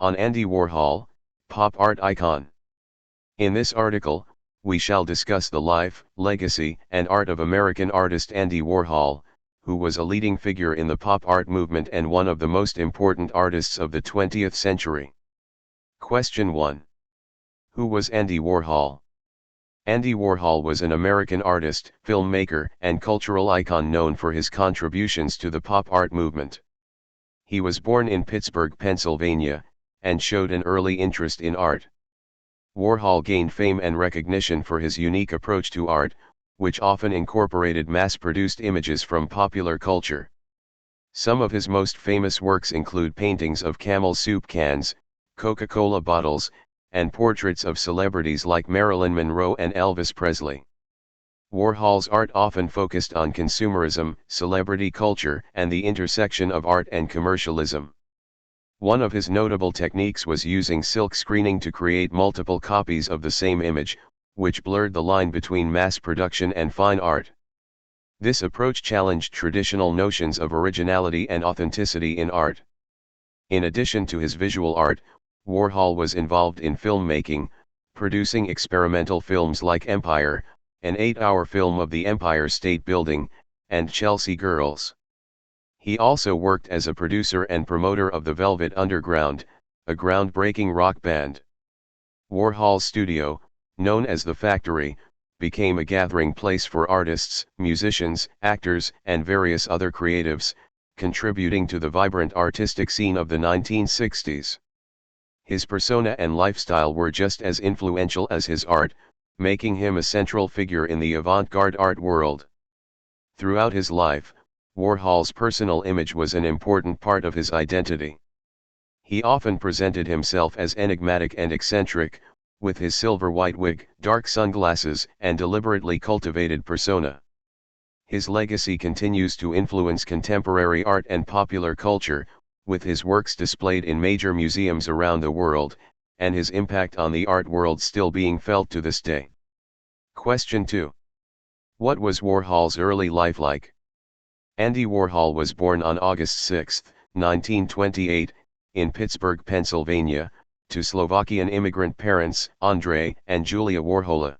On Andy Warhol, pop art icon. In this article, we shall discuss the life, legacy, and art of American artist Andy Warhol, who was a leading figure in the pop art movement and one of the most important artists of the 20th century. Question 1. Who was Andy Warhol? Andy Warhol was an American artist, filmmaker, and cultural icon known for his contributions to the pop art movement. He was born in Pittsburgh, Pennsylvania, and showed an early interest in art. Warhol gained fame and recognition for his unique approach to art, which often incorporated mass-produced images from popular culture. Some of his most famous works include paintings of Camel soup cans, Coca-Cola bottles, and portraits of celebrities like Marilyn Monroe and Elvis Presley. Warhol's art often focused on consumerism, celebrity culture, and the intersection of art and commercialism. One of his notable techniques was using silk screening to create multiple copies of the same image, which blurred the line between mass production and fine art. This approach challenged traditional notions of originality and authenticity in art. In addition to his visual art, Warhol was involved in filmmaking, producing experimental films like Empire, an 8-hour film of the Empire State Building, and Chelsea Girls. He also worked as a producer and promoter of the Velvet Underground, a groundbreaking rock band. Warhol's studio, known as The Factory, became a gathering place for artists, musicians, actors, and various other creatives, contributing to the vibrant artistic scene of the 1960s. His persona and lifestyle were just as influential as his art, making him a central figure in the avant-garde art world. Throughout his life, Warhol's personal image was an important part of his identity. He often presented himself as enigmatic and eccentric, with his silver white wig, dark sunglasses, and deliberately cultivated persona. His legacy continues to influence contemporary art and popular culture, with his works displayed in major museums around the world, and his impact on the art world still being felt to this day. Question 2. What was Warhol's early life like? Andy Warhol was born on August 6, 1928, in Pittsburgh, Pennsylvania, to Slovakian immigrant parents, Andrei and Julia Warhola.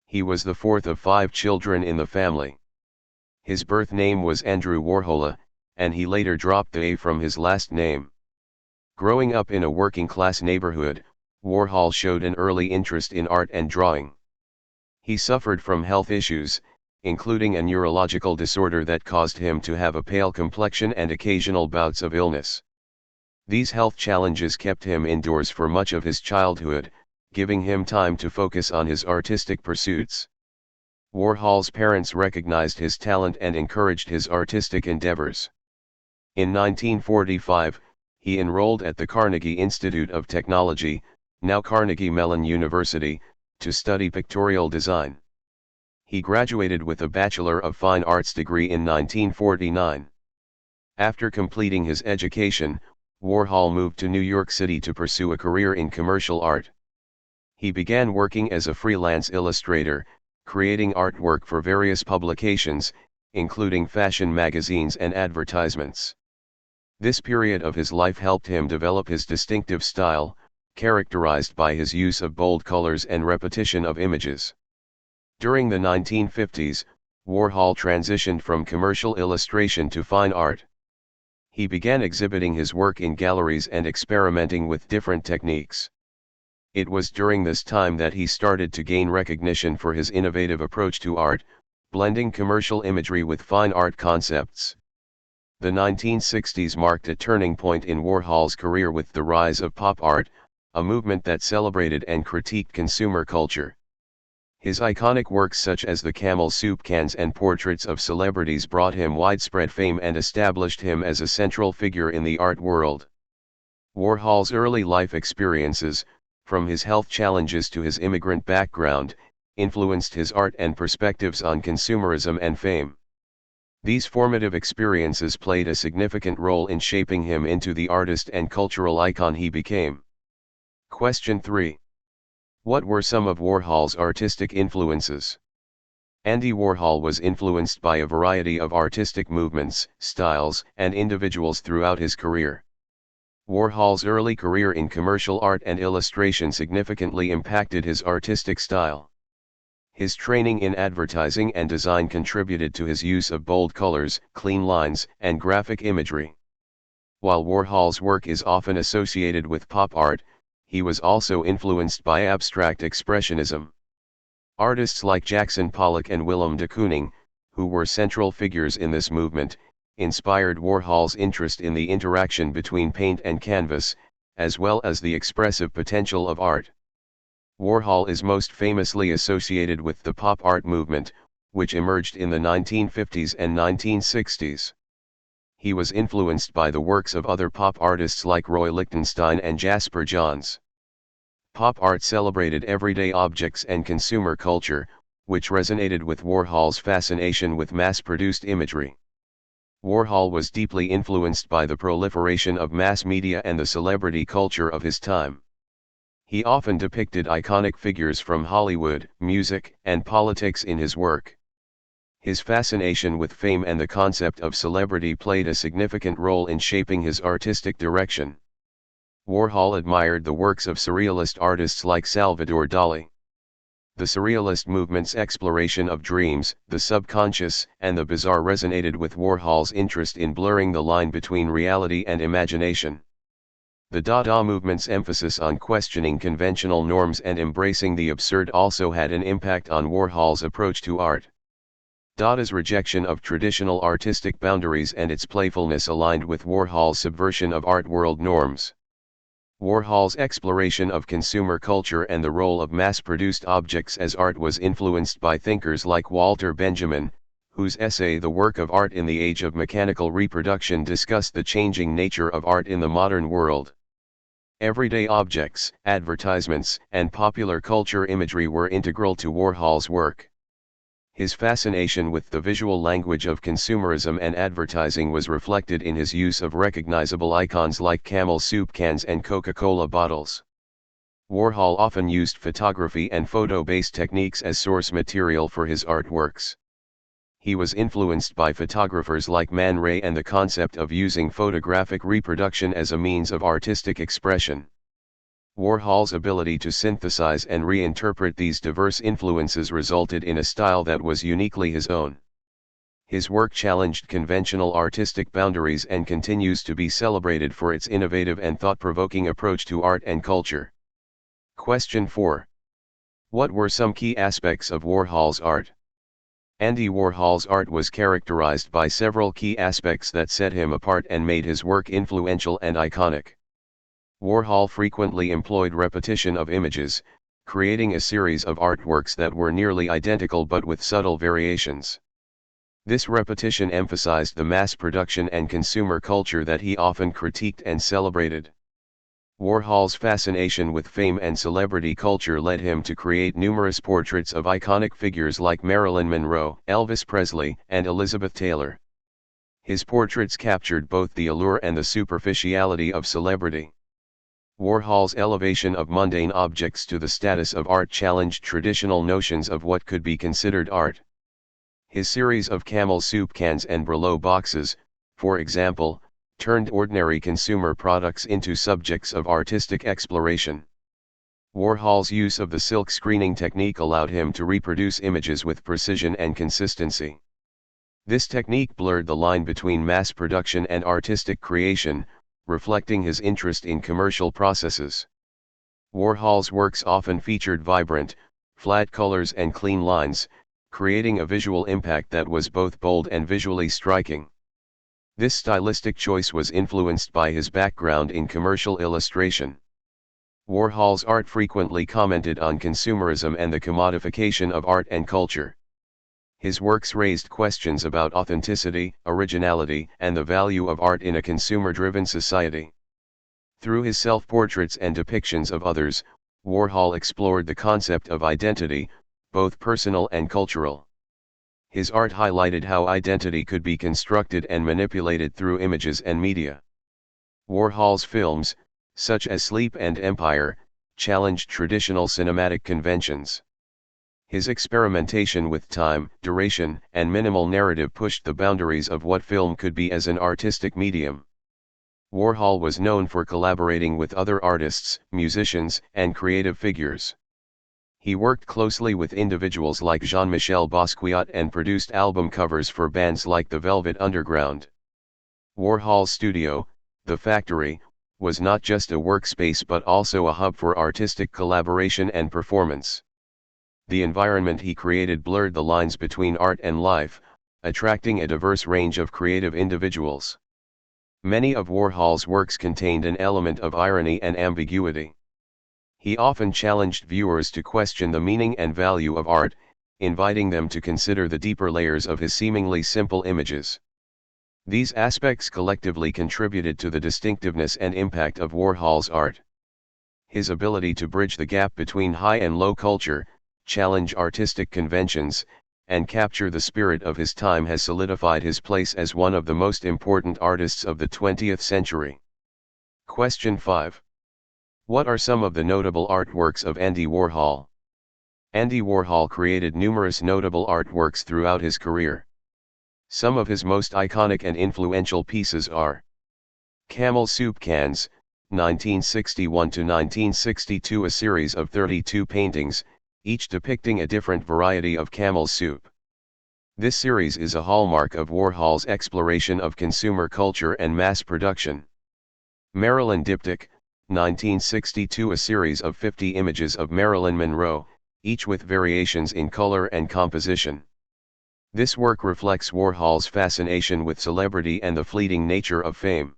He was the fourth of 5 children in the family. His birth name was Andrew Warhola, and he later dropped the A from his last name. Growing up in a working-class neighborhood, Warhol showed an early interest in art and drawing. He suffered from health issues, including a neurological disorder that caused him to have a pale complexion and occasional bouts of illness. These health challenges kept him indoors for much of his childhood, giving him time to focus on his artistic pursuits. Warhol's parents recognized his talent and encouraged his artistic endeavors. In 1945, he enrolled at the Carnegie Institute of Technology, now Carnegie Mellon University, to study pictorial design. He graduated with a Bachelor of Fine Arts degree in 1949. After completing his education, Warhol moved to New York City to pursue a career in commercial art. He began working as a freelance illustrator, creating artwork for various publications, including fashion magazines and advertisements. This period of his life helped him develop his distinctive style, characterized by his use of bold colors and repetition of images. During the 1950s, Warhol transitioned from commercial illustration to fine art. He began exhibiting his work in galleries and experimenting with different techniques. It was during this time that he started to gain recognition for his innovative approach to art, blending commercial imagery with fine art concepts. The 1960s marked a turning point in Warhol's career with the rise of pop art, a movement that celebrated and critiqued consumer culture. His iconic works such as the Camel soup cans and portraits of celebrities brought him widespread fame and established him as a central figure in the art world. Warhol's early life experiences, from his health challenges to his immigrant background, influenced his art and perspectives on consumerism and fame. These formative experiences played a significant role in shaping him into the artist and cultural icon he became. Question 3. What were some of Warhol's artistic influences? Andy Warhol was influenced by a variety of artistic movements, styles, and individuals throughout his career. Warhol's early career in commercial art and illustration significantly impacted his artistic style. His training in advertising and design contributed to his use of bold colors, clean lines, and graphic imagery. While Warhol's work is often associated with pop art, he was also influenced by abstract expressionism. Artists like Jackson Pollock and Willem de Kooning, who were central figures in this movement, inspired Warhol's interest in the interaction between paint and canvas, as well as the expressive potential of art. Warhol is most famously associated with the pop art movement, which emerged in the 1950s and 1960s. He was influenced by the works of other pop artists like Roy Lichtenstein and Jasper Johns. Pop art celebrated everyday objects and consumer culture, which resonated with Warhol's fascination with mass-produced imagery. Warhol was deeply influenced by the proliferation of mass media and the celebrity culture of his time. He often depicted iconic figures from Hollywood, music, and politics in his work. His fascination with fame and the concept of celebrity played a significant role in shaping his artistic direction. Warhol admired the works of surrealist artists like Salvador Dali. The surrealist movement's exploration of dreams, the subconscious, and the bizarre resonated with Warhol's interest in blurring the line between reality and imagination. The Dada movement's emphasis on questioning conventional norms and embracing the absurd also had an impact on Warhol's approach to art. Dada's rejection of traditional artistic boundaries and its playfulness aligned with Warhol's subversion of art world norms. Warhol's exploration of consumer culture and the role of mass-produced objects as art was influenced by thinkers like Walter Benjamin, whose essay The Work of Art in the Age of Mechanical Reproduction discussed the changing nature of art in the modern world. Everyday objects, advertisements, and popular culture imagery were integral to Warhol's work. His fascination with the visual language of consumerism and advertising was reflected in his use of recognizable icons like Camel soup cans and Coca-Cola bottles. Warhol often used photography and photo-based techniques as source material for his artworks. He was influenced by photographers like Man Ray and the concept of using photographic reproduction as a means of artistic expression. Warhol's ability to synthesize and reinterpret these diverse influences resulted in a style that was uniquely his own. His work challenged conventional artistic boundaries and continues to be celebrated for its innovative and thought-provoking approach to art and culture. Question 4. What were some key aspects of Warhol's art? Andy Warhol's art was characterized by several key aspects that set him apart and made his work influential and iconic. Warhol frequently employed repetition of images, creating a series of artworks that were nearly identical but with subtle variations. This repetition emphasized the mass production and consumer culture that he often critiqued and celebrated. Warhol's fascination with fame and celebrity culture led him to create numerous portraits of iconic figures like Marilyn Monroe, Elvis Presley, and Elizabeth Taylor. His portraits captured both the allure and the superficiality of celebrity. Warhol's elevation of mundane objects to the status of art challenged traditional notions of what could be considered art. His series of Camel soup cans and Brillo boxes, for example, turned ordinary consumer products into subjects of artistic exploration. Warhol's use of the silk screening technique allowed him to reproduce images with precision and consistency. This technique blurred the line between mass production and artistic creation, reflecting his interest in commercial processes. Warhol's works often featured vibrant, flat colors and clean lines, creating a visual impact that was both bold and visually striking. This stylistic choice was influenced by his background in commercial illustration. Warhol's art frequently commented on consumerism and the commodification of art and culture. His works raised questions about authenticity, originality, and the value of art in a consumer-driven society. Through his self-portraits and depictions of others, Warhol explored the concept of identity, both personal and cultural. His art highlighted how identity could be constructed and manipulated through images and media. Warhol's films, such as Sleep and Empire, challenged traditional cinematic conventions. His experimentation with time, duration, and minimal narrative pushed the boundaries of what film could be as an artistic medium. Warhol was known for collaborating with other artists, musicians, and creative figures. He worked closely with individuals like Jean-Michel Basquiat and produced album covers for bands like the Velvet Underground. Warhol's studio, The Factory, was not just a workspace but also a hub for artistic collaboration and performance. The environment he created blurred the lines between art and life, attracting a diverse range of creative individuals. Many of Warhol's works contained an element of irony and ambiguity. He often challenged viewers to question the meaning and value of art, inviting them to consider the deeper layers of his seemingly simple images. These aspects collectively contributed to the distinctiveness and impact of Warhol's art. His ability to bridge the gap between high and low culture, challenge artistic conventions, and capture the spirit of his time has solidified his place as one of the most important artists of the 20th century. Question 5. What are some of the notable artworks of Andy Warhol? Andy Warhol created numerous notable artworks throughout his career. Some of his most iconic and influential pieces are Camel Soup Cans, 1961 to 1962, a series of 32 paintings, each depicting a different variety of camel soup. This series is a hallmark of Warhol's exploration of consumer culture and mass production. Marilyn Diptych, 1962, a series of 50 images of Marilyn Monroe, each with variations in color and composition. This work reflects Warhol's fascination with celebrity and the fleeting nature of fame.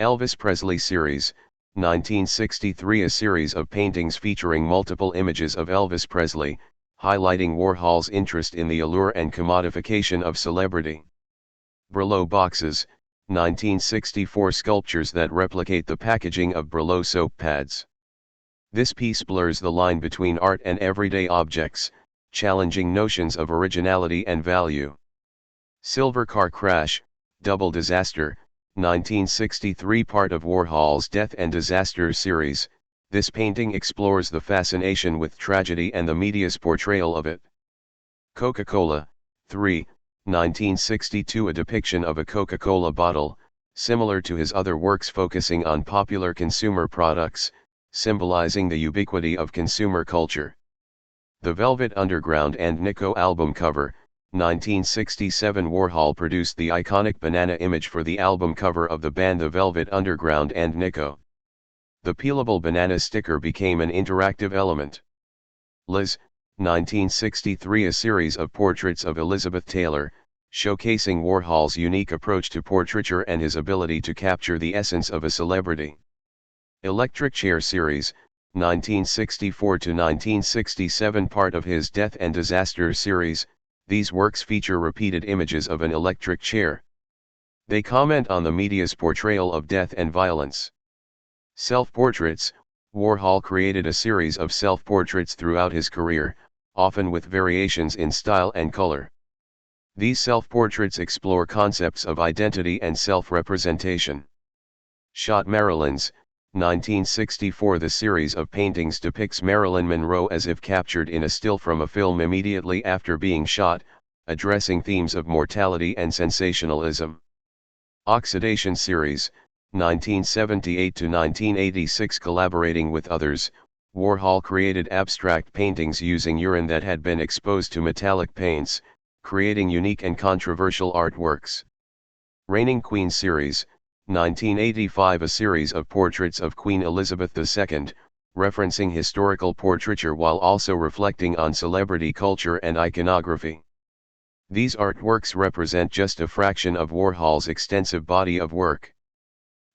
Elvis Presley series, 1963, a series of paintings featuring multiple images of Elvis Presley, highlighting Warhol's interest in the allure and commodification of celebrity. Brillo boxes, 1964, sculptures that replicate the packaging of Brillo soap pads. This piece blurs the line between art and everyday objects, challenging notions of originality and value. Silver Car Crash, Double Disaster, 1963, part of Warhol's Death and Disaster series. This painting explores the fascination with tragedy and the media's portrayal of it. Coca-Cola, 3, 1962, a depiction of a Coca-Cola bottle, similar to his other works focusing on popular consumer products, symbolizing the ubiquity of consumer culture. The Velvet Underground and Nico album cover, 1967, Warhol produced the iconic banana image for the album cover of the band The Velvet Underground and Nico. The peelable banana sticker became an interactive element. Liz, 1963, a series of portraits of Elizabeth Taylor, showcasing Warhol's unique approach to portraiture and his ability to capture the essence of a celebrity. Electric Chair series, 1964 to 1967, part of his Death and Disaster series. These works feature repeated images of an electric chair. They comment on the media's portrayal of death and violence. Self-portraits, Warhol created a series of self-portraits throughout his career, often with variations in style and color. These self-portraits explore concepts of identity and self-representation. Shot Marilyn's, 1964, the series of paintings depicts Marilyn Monroe as if captured in a still from a film immediately after being shot, addressing themes of mortality and sensationalism. Oxidation series, 1978 to 1986, collaborating with others, Warhol created abstract paintings using urine that had been exposed to metallic paints, creating unique and controversial artworks. Reigning Queen series, 1985, a series of portraits of Queen Elizabeth II, referencing historical portraiture while also reflecting on celebrity culture and iconography. These artworks represent just a fraction of Warhol's extensive body of work.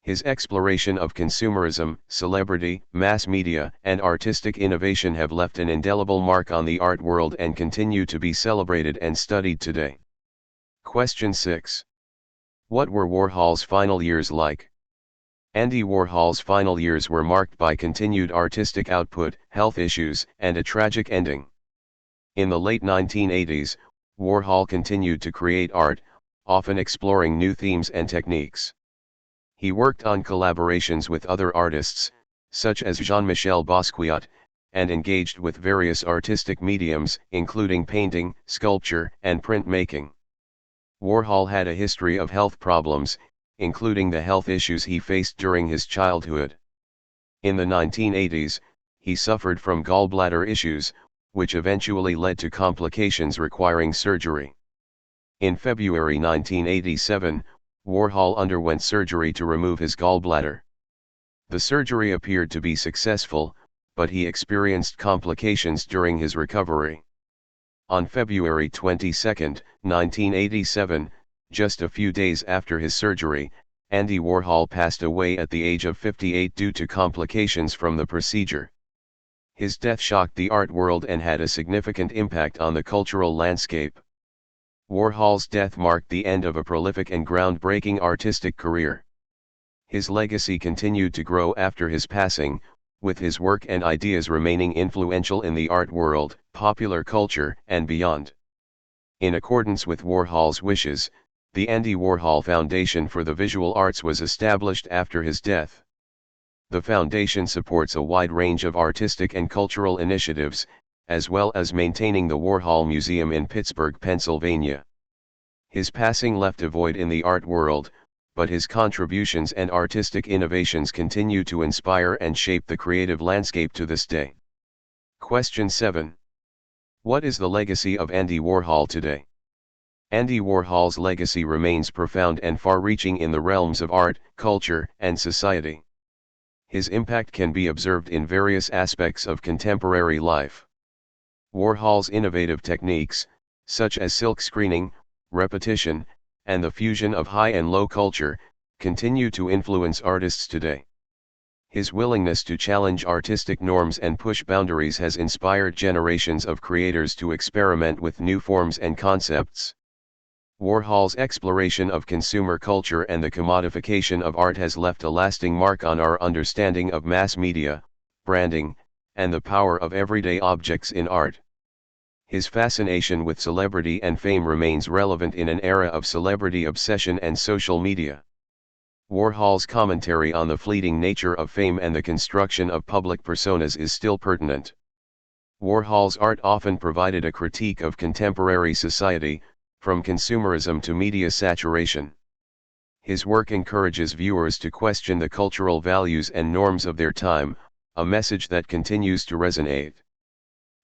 His exploration of consumerism, celebrity, mass media, and artistic innovation have left an indelible mark on the art world and continue to be celebrated and studied today. Question 6. What were Warhol's final years like? Andy Warhol's final years were marked by continued artistic output, health issues, and a tragic ending. In the late 1980s, Warhol continued to create art, often exploring new themes and techniques. He worked on collaborations with other artists, such as Jean-Michel Basquiat, and engaged with various artistic mediums, including painting, sculpture, and printmaking. Warhol had a history of health problems, including the health issues he faced during his childhood. In the 1980s, he suffered from gallbladder issues, which eventually led to complications requiring surgery. In February 1987, Warhol underwent surgery to remove his gallbladder. The surgery appeared to be successful, but he experienced complications during his recovery. On February 22, 1987, just a few days after his surgery, Andy Warhol passed away at the age of 58 due to complications from the procedure. His death shocked the art world and had a significant impact on the cultural landscape. Warhol's death marked the end of a prolific and groundbreaking artistic career. His legacy continued to grow after his passing, with his work and ideas remaining influential in the art world, popular culture, and beyond. In accordance with Warhol's wishes, the Andy Warhol Foundation for the Visual Arts was established after his death. The foundation supports a wide range of artistic and cultural initiatives, as well as maintaining the Warhol Museum in Pittsburgh, Pennsylvania. His passing left a void in the art world, but his contributions and artistic innovations continue to inspire and shape the creative landscape to this day. Question 7. What is the legacy of Andy Warhol today? Andy Warhol's legacy remains profound and far-reaching in the realms of art, culture, and society. His impact can be observed in various aspects of contemporary life. Warhol's innovative techniques, such as silk screening, repetition, and the fusion of high and low culture, continue to influence artists today. His willingness to challenge artistic norms and push boundaries has inspired generations of creators to experiment with new forms and concepts. Warhol's exploration of consumer culture and the commodification of art has left a lasting mark on our understanding of mass media, branding, and the power of everyday objects in art. His fascination with celebrity and fame remains relevant in an era of celebrity obsession and social media. Warhol's commentary on the fleeting nature of fame and the construction of public personas is still pertinent. Warhol's art often provided a critique of contemporary society, from consumerism to media saturation. His work encourages viewers to question the cultural values and norms of their time, a message that continues to resonate.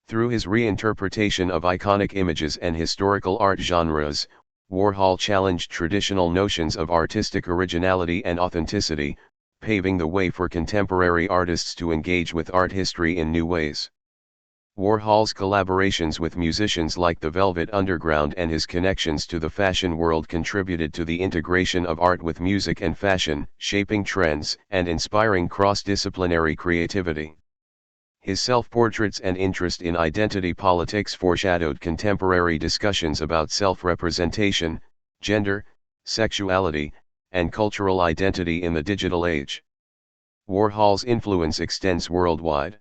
Through his reinterpretation of iconic images and historical art genres, Warhol challenged traditional notions of artistic originality and authenticity, paving the way for contemporary artists to engage with art history in new ways. Warhol's collaborations with musicians like the Velvet Underground and his connections to the fashion world contributed to the integration of art with music and fashion, shaping trends and inspiring cross-disciplinary creativity. His self-portraits and interest in identity politics foreshadowed contemporary discussions about self-representation, gender, sexuality, and cultural identity in the digital age. Warhol's influence extends worldwide.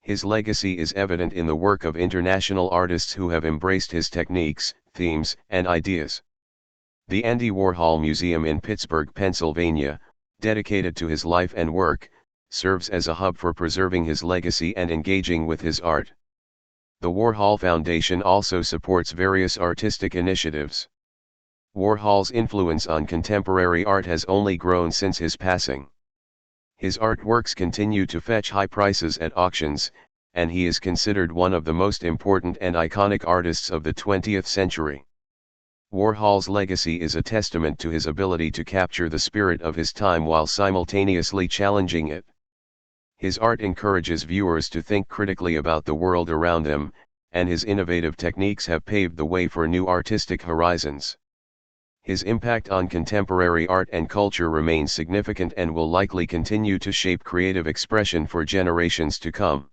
His legacy is evident in the work of international artists who have embraced his techniques, themes, and ideas. The Andy Warhol Museum in Pittsburgh, Pennsylvania, dedicated to his life and work, serves as a hub for preserving his legacy and engaging with his art. The Warhol Foundation also supports various artistic initiatives. Warhol's influence on contemporary art has only grown since his passing. His artworks continue to fetch high prices at auctions, and he is considered one of the most important and iconic artists of the 20th century. Warhol's legacy is a testament to his ability to capture the spirit of his time while simultaneously challenging it. His art encourages viewers to think critically about the world around them, and his innovative techniques have paved the way for new artistic horizons. His impact on contemporary art and culture remains significant and will likely continue to shape creative expression for generations to come.